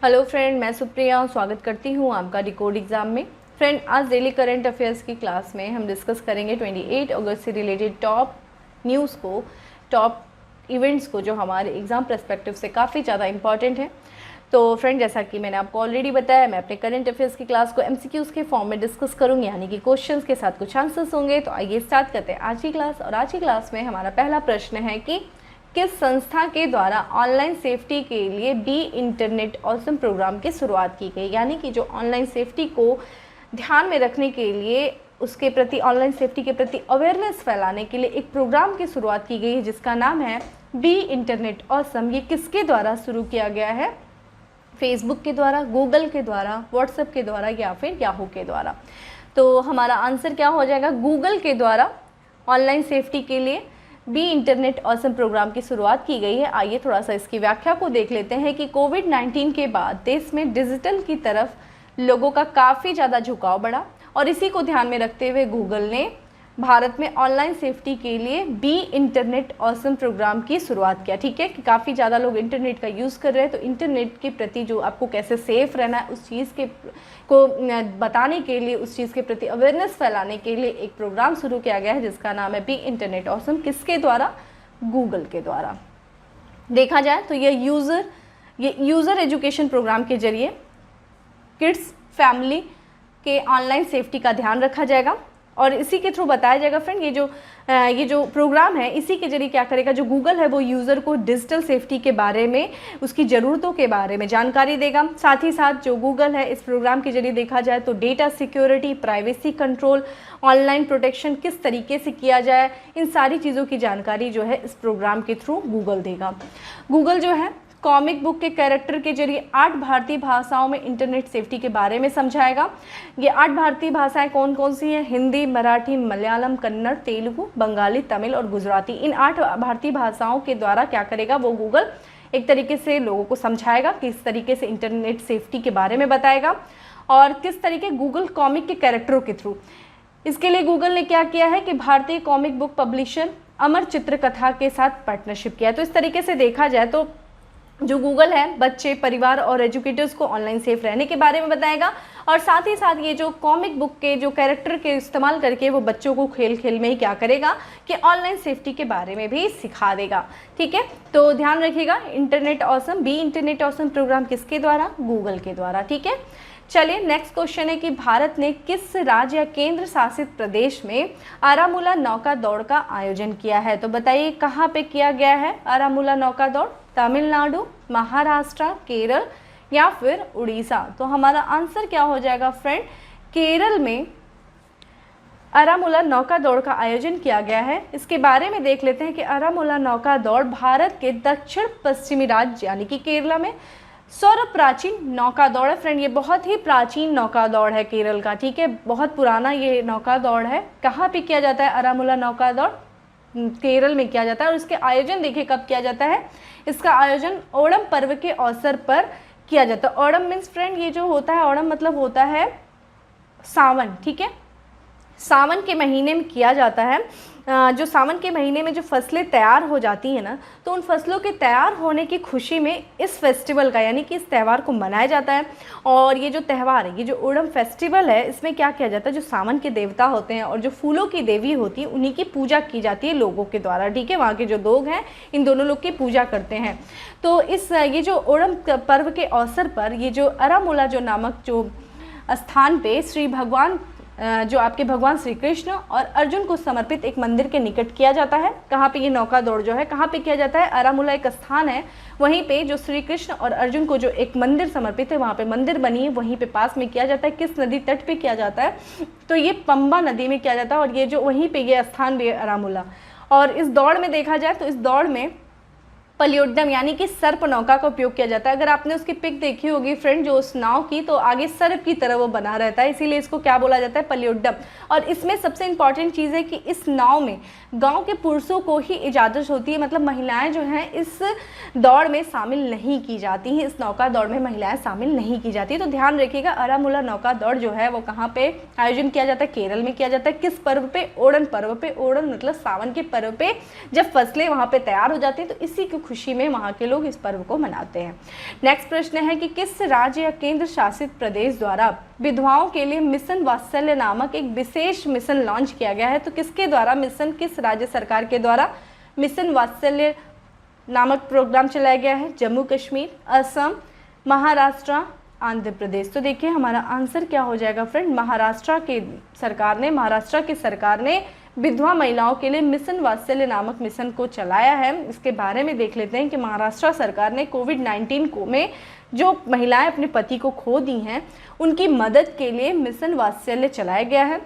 Hello friend, मैं सुप्रिया स्वागत करती हूँ आपका डिकोड एग्ज़ाम में। फ्रेंड, आज डेली करंट अफेयर्स की क्लास में हम डिस्कस करेंगे 28 अगस्त से रिलेटेड टॉप न्यूज़ को, टॉप इवेंट्स को, जो हमारे एग्ज़ाम पर्सपेक्टिव से काफ़ी ज़्यादा इंपॉर्टेंट है। तो फ्रेंड, जैसा कि मैंने आपको ऑलरेडी बताया, मैं अपने करंट अफेयर्स की क्लास को MCQs के फॉर्म में डिस्कस करूँगी, यानी कि क्वेश्चंस के साथ कुछ आंसर्स होंगे। तो आइए स्टार्ट करते हैं आज की क्लास। और आज की क्लास में हमारा पहला प्रश्न है कि किस संस्था के द्वारा ऑनलाइन सेफ्टी के लिए बी इंटरनेट ऑसम प्रोग्राम की शुरुआत की गई। यानी कि जो ऑनलाइन सेफ्टी को ध्यान में रखने के लिए, उसके प्रति, ऑनलाइन सेफ्टी के प्रति अवेयरनेस फैलाने के लिए एक प्रोग्राम की शुरुआत की गई है जिसका नाम है बी इंटरनेट ऑसम। ये किसके द्वारा शुरू किया गया है? फेसबुक के द्वारा, गूगल के द्वारा, व्हाट्सएप के द्वारा या फिर याहू के द्वारा। तो हमारा आंसर क्या हो जाएगा? गूगल के द्वारा ऑनलाइन सेफ्टी के लिए बी इंटरनेट ऑसम प्रोग्राम की शुरुआत की गई है। आइए थोड़ा सा इसकी व्याख्या को देख लेते हैं कि कोविड-19 के बाद देश में डिजिटल की तरफ लोगों का काफ़ी ज़्यादा झुकाव बढ़ा और इसी को ध्यान में रखते हुए गूगल ने भारत में ऑनलाइन सेफ्टी के लिए बी इंटरनेट ऑसम प्रोग्राम की शुरुआत किया। ठीक है, कि काफ़ी ज़्यादा लोग इंटरनेट का यूज़ कर रहे हैं, तो इंटरनेट के प्रति जो आपको कैसे सेफ़ रहना है उस चीज़ को बताने के लिए, उस चीज़ के प्रति अवेयरनेस फैलाने के लिए एक प्रोग्राम शुरू किया गया है जिसका नाम है बी इंटरनेट ऑसम। किसके द्वारा? गूगल के द्वारा। देखा जाए तो ये यूज़र एजुकेशन प्रोग्राम के जरिए किड्स, फैमिली के ऑनलाइन सेफ्टी का ध्यान रखा जाएगा और इसी के थ्रू बताया जाएगा। फ्रेंड, ये जो प्रोग्राम है, इसी के जरिए क्या करेगा, जो गूगल है वो यूज़र को डिजिटल सेफ्टी के बारे में, उसकी ज़रूरतों के बारे में जानकारी देगा। साथ ही साथ जो गूगल है, इस प्रोग्राम के जरिए देखा जाए तो data security, privacy control, online protection किस तरीके से किया जाए, इन सारी चीज़ों की जानकारी जो है इस प्रोग्राम के थ्रू गूगल देगा। गूगल जो है कॉमिक बुक के कैरेक्टर के जरिए 8 भारतीय भाषाओं में इंटरनेट सेफ्टी के बारे में समझाएगा। ये 8 भारतीय भाषाएं कौन कौन सी हैं? हिंदी, मराठी, मलयालम, कन्नड़, तेलुगु, बंगाली, तमिल और गुजराती। इन 8 भारतीय भाषाओं के द्वारा क्या करेगा वो गूगल एक तरीके से लोगों को समझाएगा, किस तरीके से इंटरनेट सेफ्टी के बारे में बताएगा और किस तरीके गूगल कॉमिक के कैरेक्टरों के थ्रू। इसके लिए गूगल ने क्या किया है कि भारतीय कॉमिक बुक पब्लिशर अमर चित्रकथा के साथ पार्टनरशिप किया है। तो इस तरीके से देखा जाए तो जो गूगल है बच्चे, परिवार और एजुकेटर्स को ऑनलाइन सेफ रहने के बारे में बताएगा और साथ ही साथ ये जो कॉमिक बुक के जो कैरेक्टर के इस्तेमाल करके वो बच्चों को खेल खेल में ही क्या करेगा कि ऑनलाइन सेफ्टी के बारे में भी सिखा देगा। ठीक है, तो ध्यान रखिएगा, internet awesome, be internet awesome program किसके द्वारा? गूगल के द्वारा। ठीक है, चलिए नेक्स्ट क्वेश्चन है कि भारत ने किस राज्य या केंद्र शासित प्रदेश में आरामूला नौका दौड़ का आयोजन किया है? तो बताइए कहाँ पे किया गया है आरामूला नौका दौड़? तमिलनाडु, महाराष्ट्र, केरल या फिर उड़ीसा? तो हमारा आंसर क्या हो जाएगा फ्रेंड? केरल में आरामूला नौका दौड़ का आयोजन किया गया है। इसके बारे में देख लेते हैं कि आरामूला नौका दौड़ भारत के दक्षिण पश्चिमी राज्य यानी कि केरला में सर्व प्राचीन नौका दौड़ है। फ्रेंड, ये बहुत ही प्राचीन नौका दौड़ है केरल का। ठीक है, बहुत पुराना ये नौका दौड़ है। कहाँ पे किया जाता है आरामूला नौका दौड़? केरल में किया जाता है। और इसके आयोजन देखिए कब किया जाता है? इसका आयोजन ओणम पर्व के अवसर पर किया जाता है। ओणम मीन्स फ्रेंड, ये जो होता है ओणम मतलब होता है सावन। ठीक है, सावन के महीने में किया जाता है। जो सावन के महीने में जो फसलें तैयार हो जाती हैं ना, तो उन फसलों के तैयार होने की खुशी में इस फेस्टिवल का, यानी कि इस त्यौहार को मनाया जाता है। और ये जो त्यौहार है, ये जो ओणम फेस्टिवल है, इसमें क्या किया जाता है, जो सावन के देवता होते हैं और जो फूलों की देवी होती है, उन्हीं की पूजा की जाती है लोगों के द्वारा। ठीक है, वहाँ के जो लोग हैं इन दोनों लोग की पूजा करते हैं। तो ये जो ओणम पर्व के अवसर पर ये जो आरामूला जो नामक जो स्थान पे श्री भगवान, जो आपके भगवान श्री कृष्ण और अर्जुन को समर्पित एक मंदिर के निकट किया जाता है। कहाँ पे ये नौका दौड़ जो है कहाँ पे किया जाता है? आरामूला एक स्थान है, वहीं पे जो श्री कृष्ण और अर्जुन को जो एक मंदिर समर्पित है, वहाँ पे मंदिर बनी है, वहीं पे पास में किया जाता है। किस नदी तट पे किया जाता है? तो ये पंबा नदी में किया जाता है और ये जो वहीं पे ये स्थान भी है आरामूला। और इस दौड़ में देखा जाए तो इस दौड़ में पलियोड्डम यानी कि सर्प नौका का उपयोग किया जाता है। अगर आपने उसकी पिक देखी होगी फ्रेंड, जो उस नाव की, तो आगे सर्प की तरह वो बना रहता है, इसीलिए इसको क्या बोला जाता है? पलियोड्डम। और इसमें सबसे इंपॉर्टेंट चीज़ है कि इस नाव में गांव के पुरुषों को ही इजाज़त होती है, मतलब महिलाएं जो हैं इस दौड़ में शामिल नहीं की जाती हैं, इस नौका दौड़ में महिलाएं शामिल नहीं की जाती। तो ध्यान रखिएगा, आरामूला नौका दौड़ जो है वो कहाँ पे आयोजन किया जाता है? केरल में किया जाता है। किस पर्व पे? ओणम पर्व पे। ओणम मतलब सावन के पर्व पे, जब फसलें वहाँ पे तैयार हो जाती हैं, तो इसी को खुशी में वहाँ के लोग इस पर्व को मनाते हैं। नेक्स्ट प्रश्न है कि किस राज्य या केंद्र शासित प्रदेश द्वारा विधवाओं के लिए मिशन वात्सल्य नामक एक विशेष मिशन लॉन्च किया गया है? तो किसके द्वारा मिशन, किस राज्य सरकार के द्वारा मिशन वात्सल्य नामक प्रोग्राम चलाया गया है? जम्मू कश्मीर, असम, महाराष्ट्र, आंध्र प्रदेश। तो देखिए हमारा आंसर क्या हो जाएगा फ्रेंड, महाराष्ट्र की सरकार ने विधवा महिलाओं के लिए मिशन वात्सल्य नामक मिशन को चलाया है। इसके बारे में देख लेते हैं कि महाराष्ट्र सरकार ने कोविड-19 में जो महिलाएं अपने पति को खो दी हैं उनकी मदद के लिए मिशन वात्सल्य चलाया गया है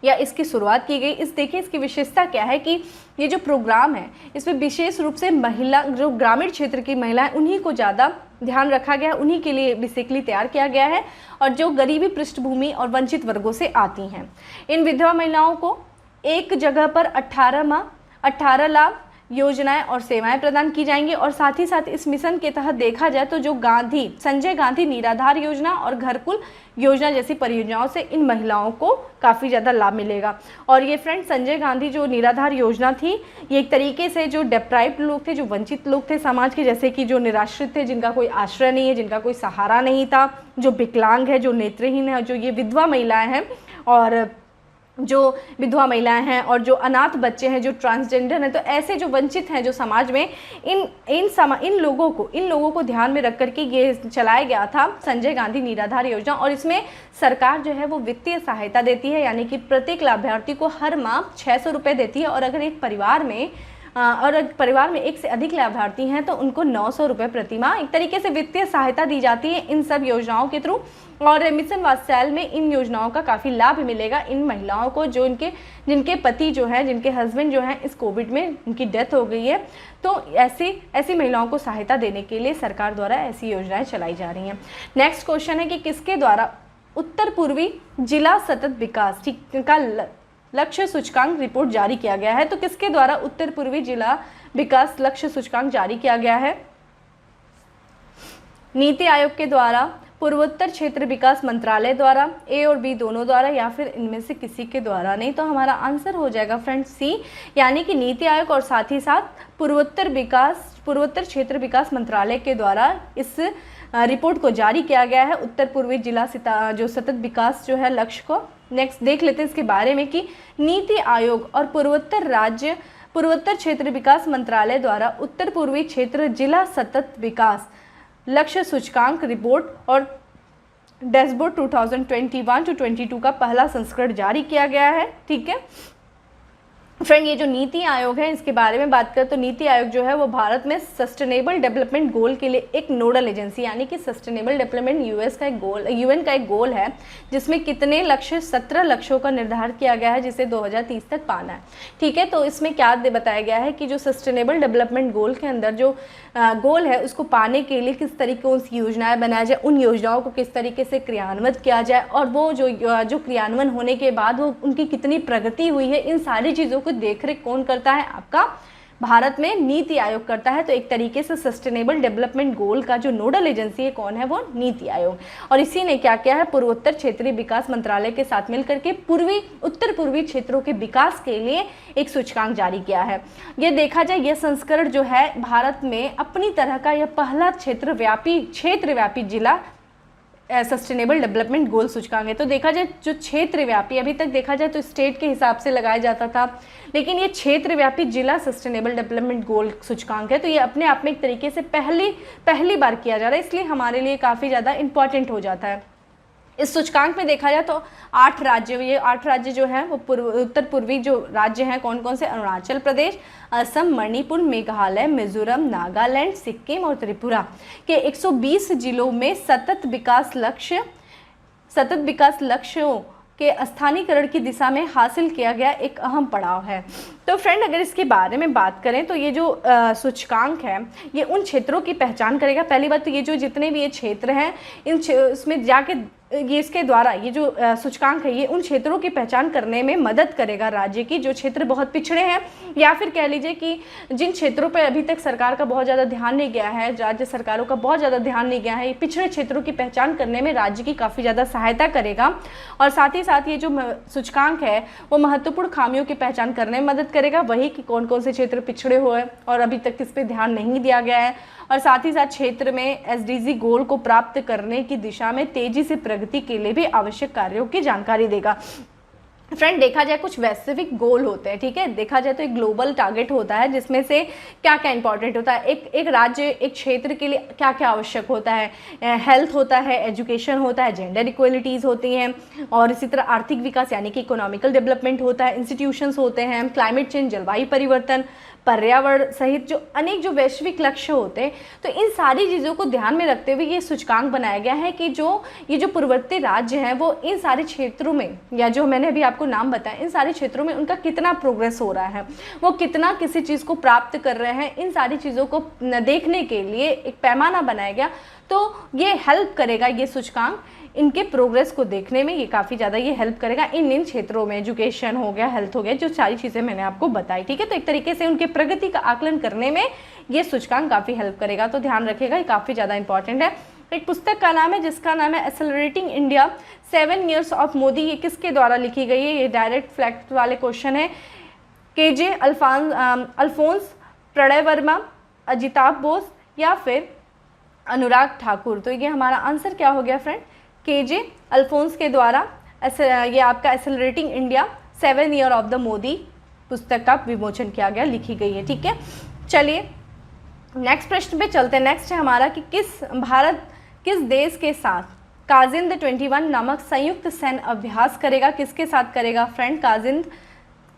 या इसकी शुरुआत की गई। देखिए इसकी विशेषता क्या है कि ये जो प्रोग्राम है इसमें विशेष रूप से महिला, जो ग्रामीण क्षेत्र की महिलाएं, उन्हीं को ज़्यादा ध्यान रखा गया, उन्हीं के लिए बेसिकली तैयार किया गया है और जो गरीबी पृष्ठभूमि और वंचित वर्गों से आती हैं। इन विधवा महिलाओं को एक जगह पर 18 लाभ, योजनाएं और सेवाएं प्रदान की जाएंगी और साथ ही साथ इस मिशन के तहत देखा जाए तो जो संजय गांधी निराधार योजना और घरकुल योजना जैसी परियोजनाओं से इन महिलाओं को काफ़ी ज़्यादा लाभ मिलेगा। और ये फ्रेंड संजय गांधी जो निराधार योजना थी, ये एक तरीके से जो डेप्राइव्ड लोग थे, जो वंचित लोग थे समाज के, जैसे कि जो निराश्रित थे, जिनका कोई आश्रय नहीं है, जिनका कोई सहारा नहीं था, जो विकलांग है, जो नेत्रहीन है, जो ये विधवा महिलाएं हैं और जो विधवा महिलाएं हैं और जो अनाथ बच्चे हैं, जो ट्रांसजेंडर हैं, तो ऐसे जो वंचित हैं जो समाज में, इन लोगों को ध्यान में रख करके ये चलाया गया था संजय गांधी निराधार योजना। और इसमें सरकार जो है वो वित्तीय सहायता देती है, यानी कि प्रत्येक लाभार्थी को हर माह 600 रुपये देती है और अगर एक परिवार में एक से अधिक लाभार्थी हैं तो उनको 900 रुपये प्रति माह एक तरीके से वित्तीय सहायता दी जाती है इन सब योजनाओं के थ्रू। और मिशन वात्सल्य में इन योजनाओं का काफ़ी लाभ मिलेगा इन महिलाओं को जो जिनके पति जो हैं, जिनके हस्बैंड जो हैं इस कोविड में उनकी डेथ हो गई है। तो ऐसी महिलाओं को सहायता देने के लिए सरकार द्वारा ऐसी योजनाएं चलाई जा रही हैं। नेक्स्ट क्वेश्चन है कि किसके द्वारा उत्तर पूर्वी जिला सतत विकास का लक्ष्य सूचकांक रिपोर्ट जारी किया गया है? तो किसके द्वारा उत्तर पूर्वी जिला विकास लक्ष्य सूचकांक जारी किया गया है? नीति आयोग के द्वारा, पूर्वोत्तर क्षेत्र विकास मंत्रालय द्वारा, ए और बी दोनों द्वारा, या फिर इनमें से किसी के द्वारा नहीं? तो हमारा आंसर हो जाएगा फ्रेंड सी, यानी कि नीति आयोग और साथ ही साथ पूर्वोत्तर क्षेत्र विकास मंत्रालय के द्वारा इस रिपोर्ट को जारी किया गया है उत्तर पूर्वी जिला जो सतत विकास जो है लक्ष्य को। नेक्स्ट देख लेते हैं इसके बारे में कि नीति आयोग और पूर्वोत्तर क्षेत्र विकास मंत्रालय द्वारा उत्तर पूर्वी क्षेत्र जिला सतत विकास लक्ष्य सूचकांक रिपोर्ट और डैशबोर्ड 2021-22 का पहला संस्करण जारी किया गया है। ठीक है फ्रेंड, ये जो नीति आयोग है इसके बारे में बात करें तो नीति आयोग जो है वो भारत में सस्टेनेबल डेवलपमेंट गोल के लिए एक नोडल एजेंसी, यानी कि सस्टेनेबल डेवलपमेंट यूएन का एक गोल है जिसमें कितने लक्ष्य, 17 लक्ष्यों का निर्धारण किया गया है जिसे 2030 तक पाना है। ठीक है, तो इसमें क्या बताया गया है कि जो सस्टेनेबल डेवलपमेंट गोल के अंदर जो गोल है उसको पाने के लिए किस तरीके से योजनाएं बनाया जाए, उन योजनाओं को किस तरीके से क्रियान्वित किया जाए और वो जो क्रियान्वयन होने के बाद वो उनकी कितनी प्रगति हुई है, इन सारी चीज़ों को देखरेख कौन करता है? आपका भारत में नीति आयोग करता है। तो एक तरीके से सस्टेनेबल डेवलपमेंट गोल का जो नोडल एजेंसी है कौन है? वो नीति आयोग। और इसी ने क्या किया है? पूर्वोत्तर क्षेत्रीय विकास मंत्रालय के साथ मिलकर के उत्तर पूर्वी क्षेत्रों के विकास के लिए एक सूचकांक जारी किया है। ये देखा जाए यह संस्करण जो है भारत में अपनी तरह का यह पहला क्षेत्रव्यापी जिला सस्टेनेबल डेवलपमेंट गोल सूचकांक है। तो देखा जाए जो क्षेत्रव्यापी, अभी तक देखा जाए तो स्टेट के हिसाब से लगाया जाता था, लेकिन ये क्षेत्रव्यापी जिला सस्टेनेबल डेवलपमेंट गोल सूचकांक है। तो ये अपने आप में एक तरीके से पहली बार किया जा रहा है, इसलिए हमारे लिए काफ़ी ज़्यादा इंपॉर्टेंट हो जाता है। इस सूचकांक में देखा जाए तो 8 राज्य जो हैं वो उत्तर पूर्वी जो राज्य हैं कौन कौन से? अरुणाचल प्रदेश, असम, मणिपुर, मेघालय, मिजोरम, नागालैंड, सिक्किम और त्रिपुरा के 120 जिलों में सतत विकास लक्ष्यों के स्थानीयकरण की दिशा में हासिल किया गया एक अहम पड़ाव है। तो फ्रेंड अगर इसके बारे में बात करें तो ये जो सूचकांक है ये उन क्षेत्रों की पहचान करेगा। पहली बात तो ये जो जितने भी ये क्षेत्र हैं इसमें जाके ये इसके द्वारा ये जो सूचकांक है ये उन क्षेत्रों की पहचान करने में मदद करेगा राज्य की, जो क्षेत्र बहुत पिछड़े हैं, या फिर कह लीजिए कि जिन क्षेत्रों पर अभी तक सरकार का बहुत ज़्यादा ध्यान नहीं गया है, राज्य सरकारों का बहुत ज़्यादा ध्यान नहीं गया है, ये पिछड़े क्षेत्रों की पहचान करने में राज्य की काफ़ी ज़्यादा सहायता करेगा। और साथ ही साथ ये जो सूचकांक है वो महत्वपूर्ण खामियों की पहचान करने में मदद करेगा, वही कि कौन कौन से क्षेत्र पिछड़े हुए और अभी तक किस पे ध्यान नहीं दिया गया है, और साथ ही साथ क्षेत्र में एसडीजी गोल को प्राप्त करने की दिशा में तेजी से प्रगति के लिए भी आवश्यक कार्यों की जानकारी देगा। फ्रेंड, देखा जाए कुछ वैश्विक गोल होते हैं, ठीक है, देखा जाए तो एक ग्लोबल टारगेट होता है जिसमें से क्या क्या इंपॉर्टेंट होता है, एक राज्य एक क्षेत्र के लिए क्या क्या आवश्यक होता है, हेल्थ होता है, एजुकेशन होता है, जेंडर इक्वलिटीज़ होती हैं, और इसी तरह आर्थिक विकास यानी कि इकोनॉमिकल डेवलपमेंट होता है, इंस्टीट्यूशंस होते हैं, क्लाइमेट चेंज जलवायु परिवर्तन, पर्यावरण सहित जो अनेक जो वैश्विक लक्ष्य होते हैं। तो इन सारी चीज़ों को ध्यान में रखते हुए ये सूचकांक बनाया गया है कि ये जो पूर्ववर्ती राज्य हैं वो इन सारे क्षेत्रों में, या जो मैंने अभी आपको नाम बताया, इन सारे क्षेत्रों में उनका कितना प्रोग्रेस हो रहा है, वो कितना किसी चीज़ को प्राप्त कर रहे हैं, इन सारी चीज़ों को देखने के लिए एक पैमाना बनाया गया। तो ये हेल्प करेगा, ये सूचकांक इनके प्रोग्रेस को देखने में ये काफ़ी ज़्यादा ये हेल्प करेगा इन क्षेत्रों में, एजुकेशन हो गया, हेल्थ हो गया, जो सारी चीज़ें मैंने आपको बताई, ठीक है। तो एक तरीके से उनके प्रगति का आकलन करने में ये सूचकांक काफ़ी हेल्प करेगा, तो ध्यान रखिएगा, ये काफ़ी ज़्यादा इंपॉर्टेंट है। एक पुस्तक का नाम है जिसका नाम है accelerating India 7 Years of Modi. ये किसके द्वारा लिखी गई है, ये डायरेक्ट फ्लैक्ट वाले क्वेश्चन है। KJ अल्फोंस, प्रणय वर्मा, अजिताभ बोस या फिर अनुराग ठाकुर। तो ये हमारा आंसर क्या हो गया फ्रेंड, KJ अल्फोंस के द्वारा ये आपका accelerating India 7 Year of the Modi पुस्तक का विमोचन किया गया, लिखी गई है, ठीक है। चलिए नेक्स्ट प्रश्न पे चलते हैं। नेक्स्ट है हमारा कि भारत किस देश के साथ काजिंद 21 नामक संयुक्त सैन्य अभ्यास करेगा, किसके साथ करेगा फ्रेंड, काजिंद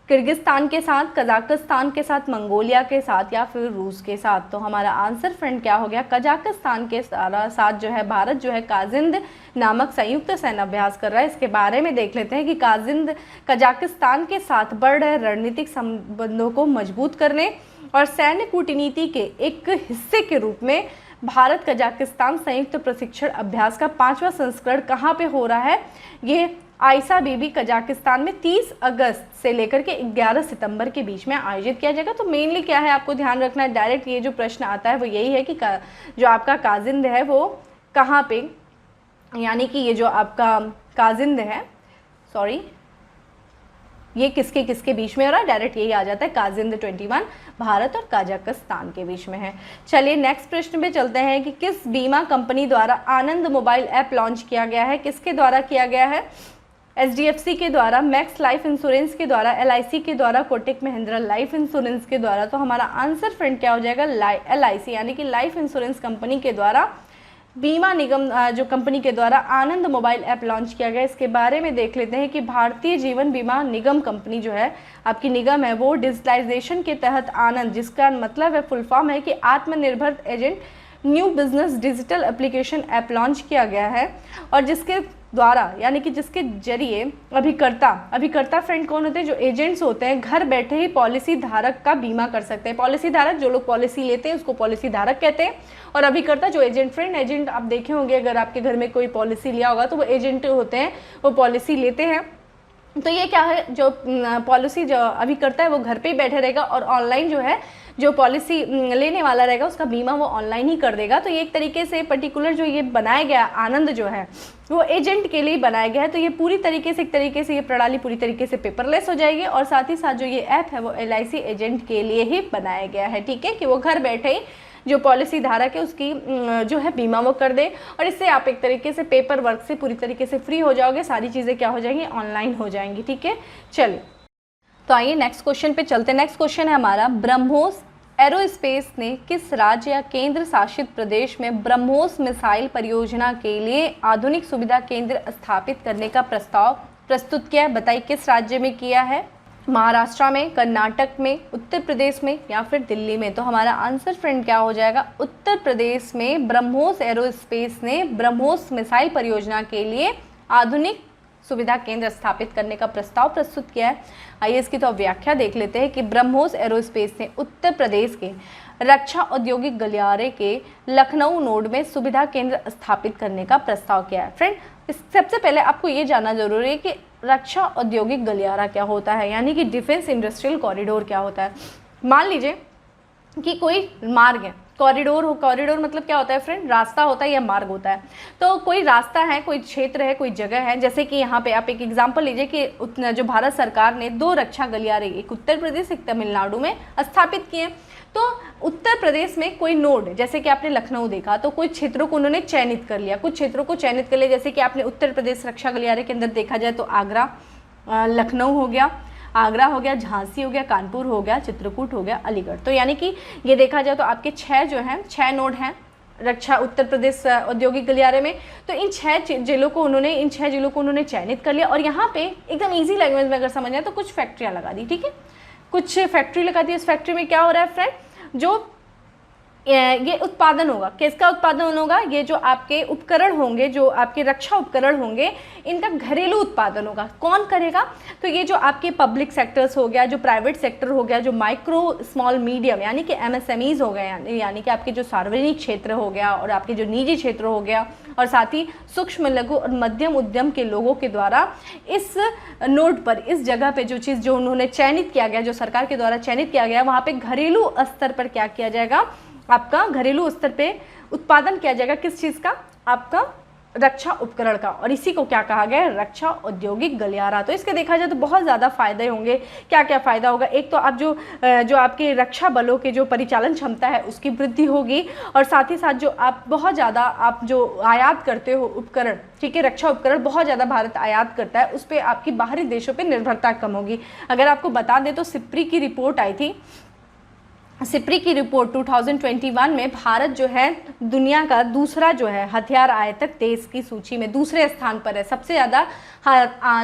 किर्गिस्तान के साथ, कजाकिस्तान के साथ, मंगोलिया के साथ या फिर रूस के साथ। तो हमारा आंसर फ्रेंड क्या हो गया, कजाकिस्तान के साथ जो है भारत जो है काजिंद नामक संयुक्त सैन्य अभ्यास कर रहा है। इसके बारे में देख लेते हैं कि काजिंद कजाकिस्तान के साथ बढ़ रहे रणनीतिक संबंधों को मजबूत करने और सैन्य कूटनीति के एक हिस्से के रूप में भारत कजाकिस्तान संयुक्त प्रशिक्षण अभ्यास का 5वां संस्करण कहाँ पे हो रहा है, ये आयसा बीबी कजाकिस्तान में 30 अगस्त से लेकर के 11 सितंबर के बीच में आयोजित किया जाएगा। तो मेनली क्या है आपको ध्यान रखना है, डायरेक्ट ये जो प्रश्न आता है वो यही है कि जो आपका काजिंद है वो कहाँ पे, यानी कि ये जो आपका काजिंद है, सॉरी, ये किसके किसके बीच में हो रहा है, डायरेक्ट यही आ जाता है, काजिंद 21 भारत और कजाकिस्तान के बीच में है। चलिए नेक्स्ट प्रश्न पे चलते हैं कि किस बीमा कंपनी द्वारा आनंद मोबाइल ऐप लॉन्च किया गया है, किसके द्वारा किया गया है, HDFC के द्वारा, मैक्स लाइफ इंश्योरेंस के द्वारा, LIC के द्वारा, कोटक महिंद्रा लाइफ इंश्योरेंस के द्वारा। तो हमारा आंसर फ्रेंड क्या हो जाएगा, LIC यानी कि लाइफ इंश्योरेंस कंपनी के द्वारा, बीमा निगम जो कंपनी के द्वारा आनंद मोबाइल ऐप लॉन्च किया गया। इसके बारे में देख लेते हैं कि भारतीय जीवन बीमा निगम कंपनी जो है आपकी निगम है वो डिजिटलाइजेशन के तहत आनंद, जिसका मतलब है फुल फॉर्म है कि आत्मनिर्भर agent new business digital application app launch किया गया है, और जिसके द्वारा यानी कि जिसके जरिए अभिकर्ता फ्रेंड कौन होते हैं, जो एजेंट्स होते हैं, घर बैठे ही पॉलिसी धारक का बीमा कर सकते हैं। पॉलिसी धारक जो लोग पॉलिसी लेते हैं उसको पॉलिसी धारक कहते हैं, और अभिकर्ता जो एजेंट आप देखे होंगे, अगर आपके घर में कोई पॉलिसी लिया होगा तो वो एजेंट होते हैं, वो पॉलिसी लेते हैं। तो ये क्या है, जो पॉलिसी जो अभिकर्ता है वो घर पे ही बैठे रहेगा, और ऑनलाइन जो है जो पॉलिसी लेने वाला रहेगा उसका बीमा वो ऑनलाइन ही कर देगा। तो ये एक तरीके से पर्टिकुलर जो ये बनाया गया आनंद जो है वो एजेंट के लिए बनाया गया है। तो ये पूरी तरीके से एक तरीके से ये प्रणाली पूरी तरीके से पेपरलेस हो जाएगी, और साथ ही साथ जो ये ऐप है वो LIC एजेंट के लिए ही बनाया गया है, ठीक है, कि वो घर बैठे ही जो पॉलिसी धारक है उसकी जो है बीमा वो कर दे, और इससे आप एक तरीके से पेपर वर्क से पूरी तरीके से फ्री हो जाओगे, सारी चीज़ें क्या हो जाएंगी, ऑनलाइन हो जाएंगी, ठीक है। चलिए तो आइए नेक्स्ट क्वेश्चन पे चलते हैं। नेक्स्ट क्वेश्चन है हमारा, ब्रह्मोस एरोस्पेस ने किस राज्य या केंद्र शासित प्रदेश में ब्रह्मोस मिसाइल परियोजना के लिए आधुनिक सुविधा केंद्र स्थापित करने का प्रस्ताव प्रस्तुत किया है, बताइए किस राज्य में किया है, महाराष्ट्र में, कर्नाटक में, उत्तर प्रदेश में या फिर दिल्ली में। तो हमारा आंसर फ्रेंड क्या हो जाएगा, उत्तर प्रदेश में ब्रह्मोस एरोस्पेस ने ब्रह्मोस मिसाइल परियोजना के लिए आधुनिक सुविधा केंद्र स्थापित करने का प्रस्ताव प्रस्तुत किया है। आइए इसकी तो व्याख्या देख लेते हैं कि ब्रह्मोस एरोस्पेस ने उत्तर प्रदेश के रक्षा औद्योगिक गलियारे के लखनऊ नोड में सुविधा केंद्र स्थापित करने का प्रस्ताव किया है। फ्रेंड, सबसे पहले आपको ये जानना जरूरी है कि रक्षा औद्योगिक गलियारा क्या होता है, यानी कि डिफेंस इंडस्ट्रियल कॉरिडोर क्या होता है। मान लीजिए कि कोई मार्ग है, कॉरिडोर मतलब क्या होता है फ्रेंड, रास्ता होता है या मार्ग होता है। तो कोई रास्ता है, कोई क्षेत्र है, कोई जगह है, जैसे कि यहाँ पे आप एक एग्जांपल लीजिए कि जो भारत सरकार ने 2 रक्षा गलियारे, एक उत्तर प्रदेश एक तमिलनाडु में स्थापित किए। तो उत्तर प्रदेश में कोई नोड, जैसे कि आपने लखनऊ देखा, तो कुछ क्षेत्रों को उन्होंने चयनित कर लिया, कुछ क्षेत्रों को चयनित कर लिया, जैसे कि आपने उत्तर प्रदेश रक्षा गलियारे के अंदर देखा जाए तो आगरा, लखनऊ हो गया, आगरा हो गया, झांसी हो गया, कानपुर हो गया, चित्रकूट हो गया, अलीगढ़। तो यानी कि ये देखा जाए तो आपके 6 जो हैं, 6 नोड हैं रक्षा उत्तर प्रदेश औद्योगिक गलियारे में। तो इन 6 जिलों को उन्होंने चयनित कर लिया और यहाँ पे एकदम ईजी लैंग्वेज में अगर समझ आए तो कुछ फैक्ट्रियाँ लगा दी। ठीक है, कुछ फैक्ट्री लगा दी। इस फैक्ट्री में क्या हो रहा है फ्रेंड, जो ये उत्पादन होगा, किसका उत्पादन होगा, ये जो आपके उपकरण होंगे, जो आपके रक्षा उपकरण होंगे, इनका घरेलू उत्पादन होगा। कौन करेगा, तो ये जो आपके पब्लिक सेक्टर्स हो गया, जो प्राइवेट सेक्टर हो गया, जो माइक्रो स्मॉल मीडियम यानी कि MSMEs हो गए, यानी कि आपके जो सार्वजनिक क्षेत्र हो गया और आपके जो निजी क्षेत्र हो गया, और साथ ही सूक्ष्म लघु और मध्यम उद्यम के लोगों के द्वारा इस नोड पर, इस जगह पे जो चीज़ जो उन्होंने चयनित किया गया, जो सरकार के द्वारा चयनित किया गया, वहाँ पे घरेलू स्तर पर क्या किया जाएगा, आपका घरेलू स्तर पे उत्पादन किया जाएगा। किस चीज़ का, आपका रक्षा उपकरण का, और इसी को क्या कहा गया है, रक्षा औद्योगिक गलियारा। तो इसके देखा जाए तो बहुत ज़्यादा फायदे होंगे। क्या क्या फ़ायदा होगा, एक तो आप जो आपके रक्षा बलों के जो परिचालन क्षमता है उसकी वृद्धि होगी, और साथ ही साथ जो आप बहुत ज़्यादा आप जो आयात करते हो उपकरण, ठीक है, रक्षा उपकरण बहुत ज़्यादा भारत आयात करता है, उस पर आपकी बाहरी देशों पर निर्भरता कम होगी। अगर आपको बता दें तो सिप्री की रिपोर्ट आई थी, सिप्री की रिपोर्ट 2021 में भारत जो है दुनिया का दूसरा जो है हथियार आयातक देश की सूची में दूसरे स्थान पर है। सबसे ज़्यादा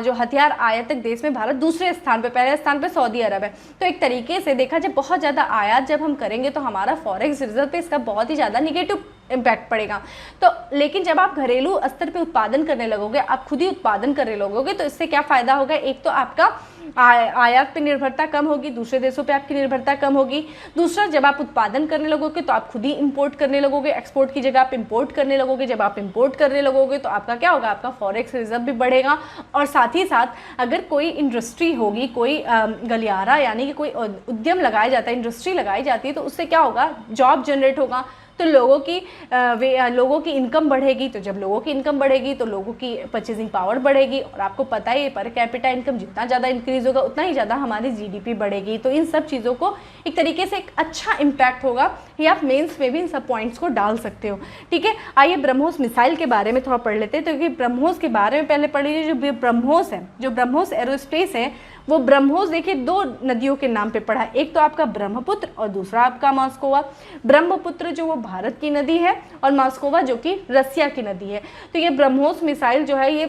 जो हथियार आयातक देश में भारत दूसरे स्थान पे, पहले स्थान पे सऊदी अरब है। तो एक तरीके से देखा जाए बहुत ज़्यादा आयात जब हम करेंगे तो हमारा फॉरेक्स रिजर्व पे इसका बहुत ही ज़्यादा निगेटिव इम्पैक्ट पड़ेगा। तो लेकिन जब आप घरेलू स्तर पे उत्पादन करने लगोगे, आप खुद ही उत्पादन करने लगोगे, तो इससे क्या फ़ायदा होगा, एक तो आपका आयात पे निर्भरता कम होगी, दूसरे देशों पे आपकी निर्भरता कम होगी। दूसरा, जब आप उत्पादन करने लगोगे तो आप खुद ही इंपोर्ट करने लगोगे, एक्सपोर्ट की जगह आप इंपोर्ट करने लगोगे। जब आप इंपोर्ट करने लगोगे तो आपका क्या होगा, आपका फॉरेक्स रिजर्व भी बढ़ेगा। और साथ ही साथ अगर कोई इंडस्ट्री होगी, कोई गलियारा यानी कि कोई उद्यम लगाया जाता है, इंडस्ट्री लगाई जाती है, तो उससे क्या होगा, जॉब जनरेट होगा, तो लोगों की इनकम बढ़ेगी। तो जब लोगों की इनकम बढ़ेगी तो लोगों की परचेजिंग पावर बढ़ेगी, और आपको पता है पर कैपिटा इनकम जितना ज़्यादा इंक्रीज होगा उतना ही ज़्यादा हमारी GDP बढ़ेगी। तो इन सब चीज़ों को एक तरीके से एक अच्छा इम्पैक्ट होगा। ये आप मेंस में भी इन सब पॉइंट्स को डाल सकते हो। ठीक है, आइए ब्रह्मोस मिसाइल के बारे में थोड़ा पढ़ लेते हैं। तो क्योंकि ब्रह्मोस के बारे में पहले पढ़ लीजिए। जो ब्रह्मोस है, जो ब्रह्मोस एरोस्पेस है, वो ब्रह्मोस देखिए 2 नदियों के नाम पे पढ़ा है, एक तो आपका ब्रह्मपुत्र और दूसरा आपका मॉस्कोवा। ब्रह्मपुत्र जो वो भारत की नदी है और मॉस्कोवा जो कि रसिया की नदी है। तो ये ब्रह्मोस मिसाइल जो है ये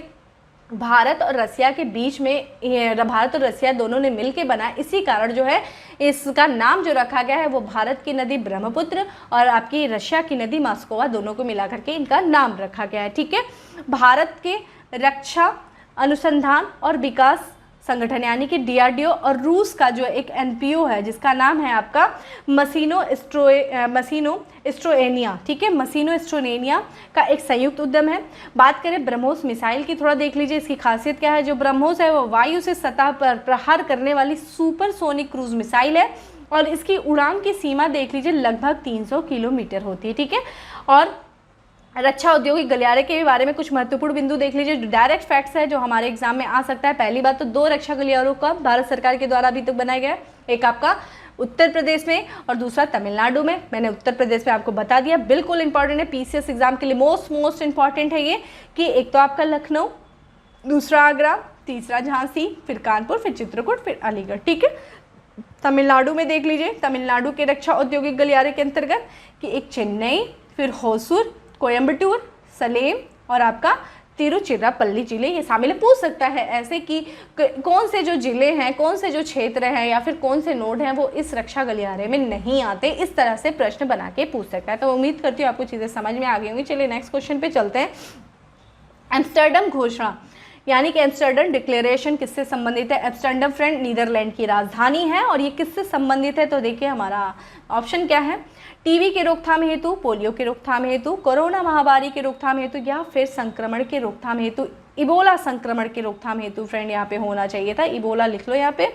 भारत और रसिया के बीच में, भारत और रसिया दोनों ने मिलकर बनाया। इसी कारण जो है इसका नाम जो रखा गया है वो भारत की नदी ब्रह्मपुत्र और आपकी रशिया की नदी मॉस्कोवा, दोनों को मिला करके इनका नाम रखा गया है। ठीक है, भारत के रक्षा अनुसंधान और विकास संगठन यानी कि DRDO और रूस का जो एक NPO है जिसका नाम है आपका मसीनो एस्ट्रोएनिया, ठीक है, मसीनो एस्ट्रोएनिया का एक संयुक्त उद्यम है। बात करें ब्रह्मोस मिसाइल की, थोड़ा देख लीजिए इसकी खासियत क्या है। जो ब्रह्मोस है वो वायु से सतह पर प्रहार करने वाली सुपरसोनिक क्रूज मिसाइल है, और इसकी उड़ान की सीमा देख लीजिए लगभग 300 किलोमीटर होती है। ठीक है, और रक्षा औद्योगिक गलियारे के बारे में कुछ महत्वपूर्ण बिंदु देख लीजिए, जो डायरेक्ट फैक्ट्स है जो हमारे एग्जाम में आ सकता है। पहली बात तो 2 रक्षा गलियारों का भारत सरकार के द्वारा अभी तक बनाया गया, एक आपका उत्तर प्रदेश में और दूसरा तमिलनाडु में। मैंने उत्तर प्रदेश में आपको बता दिया, बिल्कुल इंपॉर्टेंट है, PCS एग्जाम के लिए मोस्ट इंपॉर्टेंट है ये, कि एक तो आपका लखनऊ, दूसरा आगरा, तीसरा झांसी, फिर कानपुर, फिर चित्रकूट, फिर अलीगढ़। ठीक है, तमिलनाडु में देख लीजिए, तमिलनाडु के रक्षा औद्योगिक गलियारे के अंतर्गत कि एक चेन्नई, फिर होसूर, कोयम्बटूर, सलेम और आपका तिरुचिरापल्ली जिले ये शामिल है। पूछ सकता है ऐसे कि कौन से जो जिले हैं, कौन से जो क्षेत्र हैं या फिर कौन से नोड हैं वो इस रक्षा गलियारे में नहीं आते, इस तरह से प्रश्न बना के पूछ सकता है। तो उम्मीद करती हूँ आपको चीज़ें समझ में आ गई होंगी। चलिए नेक्स्ट क्वेश्चन पे चलते हैं। एम्स्टर्डम घोषणा यानी कि एम्स्टर्डम डिक्लेरेशन किससे संबंधित है? एम्स्टर्डम फ्रेंड नीदरलैंड की राजधानी है और ये किससे संबंधित है? तो देखिए हमारा ऑप्शन क्या है, टीबी के रोकथाम हेतु, पोलियो के रोकथाम हेतु, कोरोना महामारी के रोकथाम हेतु या फिर संक्रमण के रोकथाम हेतु, इबोला संक्रमण के रोकथाम हेतु। फ्रेंड यहाँ पे होना चाहिए था, इबोला लिख लो यहाँ पे,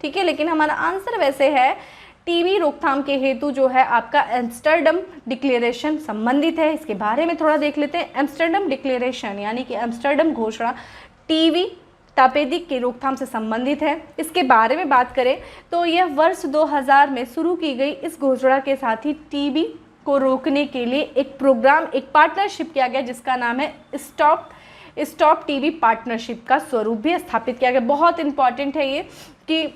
ठीक है। लेकिन हमारा आंसर वैसे है टीबी रोकथाम के हेतु जो है आपका एम्स्टर्डम डिक्लेरेशन संबंधित है। इसके बारे में थोड़ा देख लेते हैं। एम्स्टर्डम डिक्लेरेशन यानी कि एम्स्टर्डम घोषणा टीबी तपेदिक की रोकथाम से संबंधित है। इसके बारे में बात करें तो यह वर्ष 2000 में शुरू की गई इस घोषणा के साथ ही टीबी को रोकने के लिए एक प्रोग्राम, एक पार्टनरशिप किया गया जिसका नाम है स्टॉप टीबी पार्टनरशिप का स्वरूप भी स्थापित किया गया। बहुत इंपॉर्टेंट है ये कि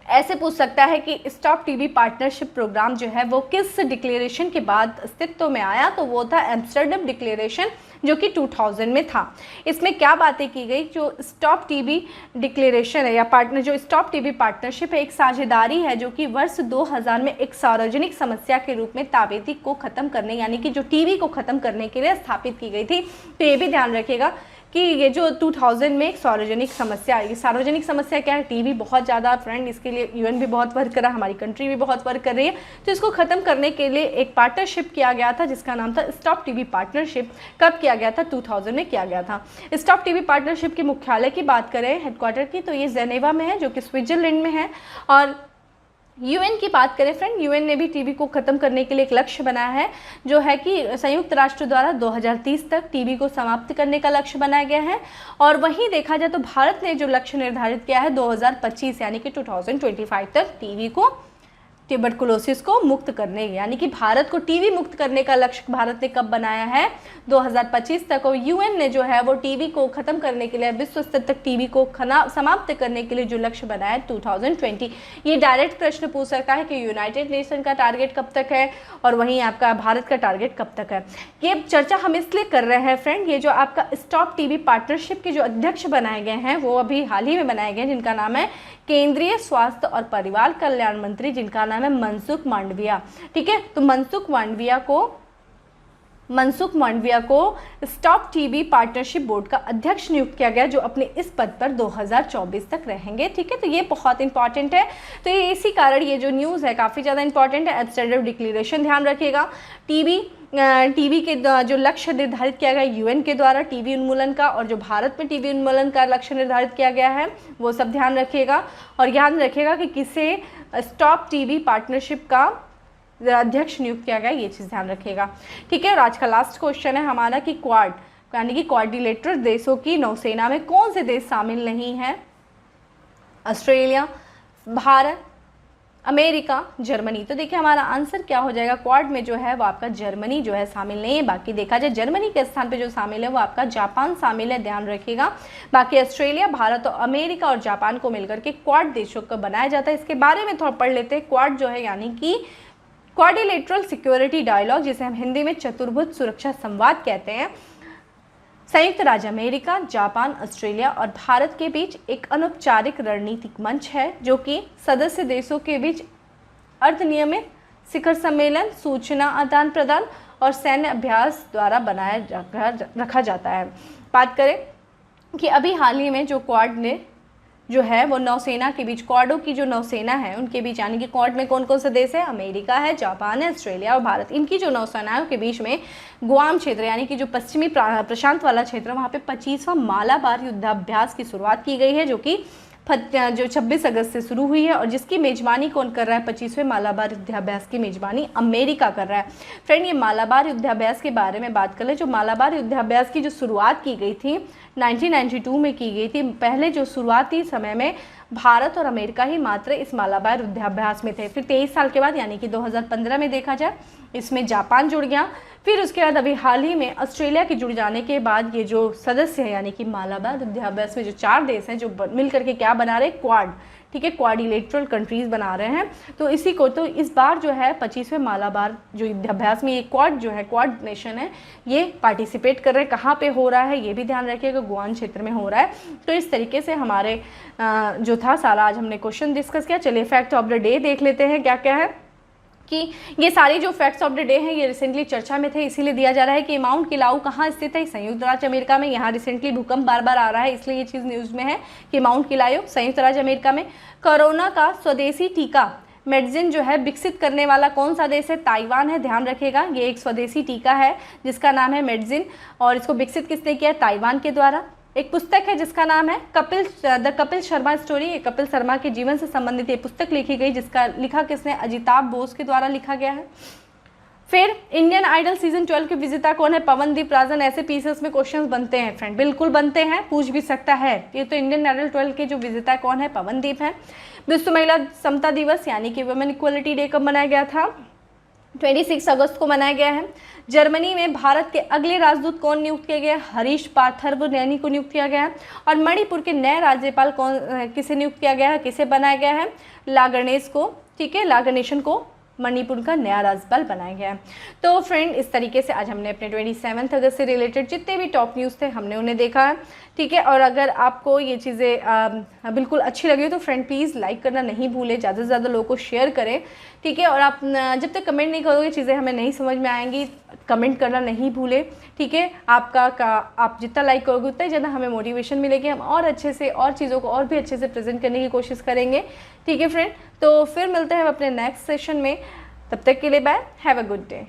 ऐसे पूछ सकता है कि स्टॉप टीबी पार्टनरशिप प्रोग्राम जो है वो किस डिक्लेरेशन के बाद अस्तित्व में आया? तो वो था एम्स्टर्डम डिक्लेरेशन जो कि 2000 में था। इसमें क्या बातें की गई? जो स्टॉप टीबी डिक्लेरेशन है या पार्टनर जो स्टॉप टीबी पार्टनरशिप है, एक साझेदारी है जो कि वर्ष 2000 में एक सार्वजनिक समस्या के रूप में ताबेती को ख़त्म करने यानी कि जो टीबी को ख़त्म करने के लिए स्थापित की गई थी। तो ये भी ध्यान रखिएगा कि ये जो 2000 में एक सार्वजनिक समस्या है, ये सार्वजनिक समस्या क्या है? टीबी बहुत ज़्यादा फ्रेंड, इसके लिए यूएन भी बहुत वर्क कर रहा है, हमारी कंट्री भी बहुत वर्क कर रही है। तो इसको ख़त्म करने के लिए एक पार्टनरशिप किया गया था जिसका नाम था स्टॉप टीबी पार्टनरशिप। कब किया गया था? 2000 में किया गया था। स्टॉप टीबी पार्टनरशिप के मुख्यालय की बात करें, हेडक्वार्टर की, तो ये जेनेवा में है जो कि स्विट्जरलैंड में है। और यूएन की बात करें फ्रेंड, यूएन ने भी टीबी को ख़त्म करने के लिए एक लक्ष्य बनाया है जो है कि संयुक्त राष्ट्र द्वारा 2030 तक टीबी को समाप्त करने का लक्ष्य बनाया गया है। और वहीं देखा जाए तो भारत ने जो लक्ष्य निर्धारित किया है 2025 यानी कि 2025 तक टीबी को, ट्यूबरकुलोसिस को मुक्त करने, यानी कि भारत को टीबी मुक्त करने का लक्ष्य भारत ने कब बनाया है? 2025 तक। और यूएन ने जो है वो टीबी को ख़त्म करने के लिए, विश्व स्तर तक टीबी को समाप्त करने के लिए जो लक्ष्य बनाया है 2020। ये डायरेक्ट प्रश्न पूछ सकता है कि यूनाइटेड नेशन का टारगेट कब तक है और वहीं आपका भारत का टारगेट कब तक है। ये चर्चा हम इसलिए कर रहे हैं फ्रेंड, ये जो आपका स्टॉप टीबी पार्टनरशिप के जो अध्यक्ष बनाए गए हैं वो अभी हाल ही में बनाए गए हैं, जिनका नाम है केंद्रीय स्वास्थ्य और परिवार कल्याण मंत्री, जिनका नाम है मनसुख मांडविया। ठीक है, तो मनसुख मांडविया को स्टॉप टीबी पार्टनरशिप बोर्ड का अध्यक्ष नियुक्त किया गया, जो अपने इस पद पर 2024 तक रहेंगे। ठीक है, तो ये बहुत इंपॉर्टेंट है। तो ये इसी कारण ये जो न्यूज़ है काफ़ी ज़्यादा इंपॉर्टेंट है। एम्स्टर्डम डिक्लेरेशन ध्यान रखिएगा। टीबी के जो लक्ष्य निर्धारित किया गया यूएन के द्वारा टीबी उन्मूलन का, और जो भारत में टीबी उन्मूलन का लक्ष्य निर्धारित किया गया है वो सब ध्यान रखिएगा। और ध्यान रखिएगा कि किसे स्टॉप टीबी पार्टनरशिप का अध्यक्ष नियुक्त किया गया, ये चीज़ ध्यान रखिएगा। ठीक है, और आज का लास्ट क्वेश्चन है हमारा कि क्वाड यानी कि क्वाड्रिलेटरल देशों की नौसेना में कौन से देश शामिल नहीं हैं? Australia, Bharat, America, Germany. तो देखिए हमारा आंसर क्या हो जाएगा, क्वाड में जो है वो आपका जर्मनी जो है शामिल नहीं है। बाकी देखा जाए जर्मनी के स्थान पे जो शामिल है वो आपका जापान शामिल है, ध्यान रखिएगा। बाकी ऑस्ट्रेलिया, भारत और अमेरिका और जापान को मिलकर के क्वाड देशों का बनाया जाता है। इसके बारे में थोड़ा पढ़ लेते हैं। क्वाड जो है यानी कि क्वाड्रिलेटरल सिक्योरिटी डायलॉग, जिसे हम हिंदी में चतुर्भुज सुरक्षा संवाद कहते हैं, संयुक्त राज्य अमेरिका, जापान, ऑस्ट्रेलिया और भारत के बीच एक अनौपचारिक रणनीतिक मंच है जो कि सदस्य देशों के बीच अर्धनियमित शिखर सम्मेलन, सूचना आदान प्रदान और सैन्य अभ्यास द्वारा बनाया रखा जाता है। बात करें कि अभी हाल ही में जो क्वाड ने जो है वो नौसेना के बीच, क्वाडों की जो नौसेना है उनके बीच, यानी कि क्वाड में कौन कौन से देश है? अमेरिका है, जापान है, ऑस्ट्रेलिया और भारत। इनकी जो नौसेनाओं के बीच में गुआम क्षेत्र यानी कि जो पश्चिमी प्रशांत वाला क्षेत्र, वहाँ पे 25वां मालाबार युद्धाभ्यास की शुरुआत की गई है, जो 26 अगस्त से शुरू हुई है और जिसकी मेजबानी कौन कर रहा है? 25वें मालाबार युद्धाभ्यास की मेजबानी अमेरिका कर रहा है। फ्रेंड, ये मालाबार युद्धाभ्यास के बारे में बात कर ले। जो मालाबार युद्धाभ्यास की जो शुरुआत की गई थी 1992 में की गई थी। पहले जो शुरुआती समय में भारत और अमेरिका ही मात्र इस मालाबार युद्धाभ्यास में थे। फिर 23 साल के बाद यानी कि 2015 में देखा जाए इसमें जापान जुड़ गया। फिर उसके बाद अभी हाल ही में ऑस्ट्रेलिया के जुड़ जाने के बाद ये जो सदस्य है यानी कि मालाबार युद्धाभ्यास में जो 4 देश हैं जो मिल करके क्या बना रहे? क्वाड। ठीक है, क्वाड्रिलेटरल कंट्रीज़ बना रहे हैं। तो इसी को तो इस बार जो है 25वें मालाबार जो युद्धाभ्यास में ये क्वाड जो है, क्वाड नेशन है, ये पार्टिसिपेट कर रहे हैं। कहाँ पे हो रहा है ये भी ध्यान रखिएगा, गुआम क्षेत्र में हो रहा है। तो इस तरीके से हमारे जो था सारा आज हमने क्वेश्चन डिस्कस किया। चलिए फैक्ट ऑफ द डे देख लेते हैं क्या क्या है। कि ये सारी जो फैक्ट्स ऑफ द डे हैं ये रिसेंटली चर्चा में थे, इसीलिए दिया जा रहा है कि माउंट किलाउ कहाँ स्थित है, संयुक्त राज्य अमेरिका में। यहाँ रिसेंटली भूकंप बार बार आ रहा है, इसलिए ये चीज़ न्यूज़ में है कि माउंट किलाउ संयुक्त राज्य अमेरिका में। कोरोना का स्वदेशी टीका मेडिसिन जो है विकसित करने वाला कौन सा देश है, ताइवान है, ध्यान रखिएगा। ये एक स्वदेशी टीका है जिसका नाम है मेडिसिन, और इसको विकसित किसने किया है, ताइवान के द्वारा। एक पुस्तक है जिसका नाम है द कपिल शर्मा स्टोरी, ये कपिल शर्मा के जीवन से संबंधित ये पुस्तक लिखी गई, जिसका लिखा किसने, अजिताभ बोस के द्वारा लिखा गया है। फिर इंडियन आइडल सीजन 12 के विजेता कौन है, पवनदीप राजन। ऐसे पीसेस में क्वेश्चंस बनते हैं फ्रेंड, बिल्कुल बनते हैं, पूछ भी सकता है। ये तो इंडियन आइडल 12 के जो विजेता कौन है, पवनदीप है। विश्व महिला समता दिवस यानी कि वुमेन इक्वलिटी डे कब मनाया गया था, 26 अगस्त को मनाया गया है। जर्मनी में भारत के अगले राजदूत कौन नियुक्त किया गया, हरीश पार्थर्वनैनी को नियुक्त किया गया है। और मणिपुर के नए राज्यपाल किसे नियुक्त किया गया है, किसे बनाया गया है, ला गणेश को, ठीक है, ला गणेशन को मणिपुर का नया राज्यपाल बनाया गया है। तो फ्रेंड इस तरीके से आज हमने अपने 27 अगस्त से रिलेटेड जितने भी टॉप न्यूज़ थे हमने उन्हें देखा है, ठीक है। और अगर आपको ये चीज़ें बिल्कुल अच्छी लगी तो फ्रेंड प्लीज़ लाइक करना नहीं भूलें, ज़्यादा से ज़्यादा लोगों को शेयर करें, ठीक है। और आप जब तक कमेंट नहीं करोगे चीज़ें हमें नहीं समझ में आएंगी, कमेंट करना नहीं भूलें, ठीक है। आप जितना लाइक करोगे उतना ही ज़्यादा हमें मोटिवेशन मिलेगी, हम और अच्छे से और चीज़ों को और भी अच्छे से प्रेजेंट करने की कोशिश करेंगे, ठीक है फ्रेंड। तो फिर मिलते हैं अपने नेक्स्ट सेशन में, तब तक के लिए bye, have a good day.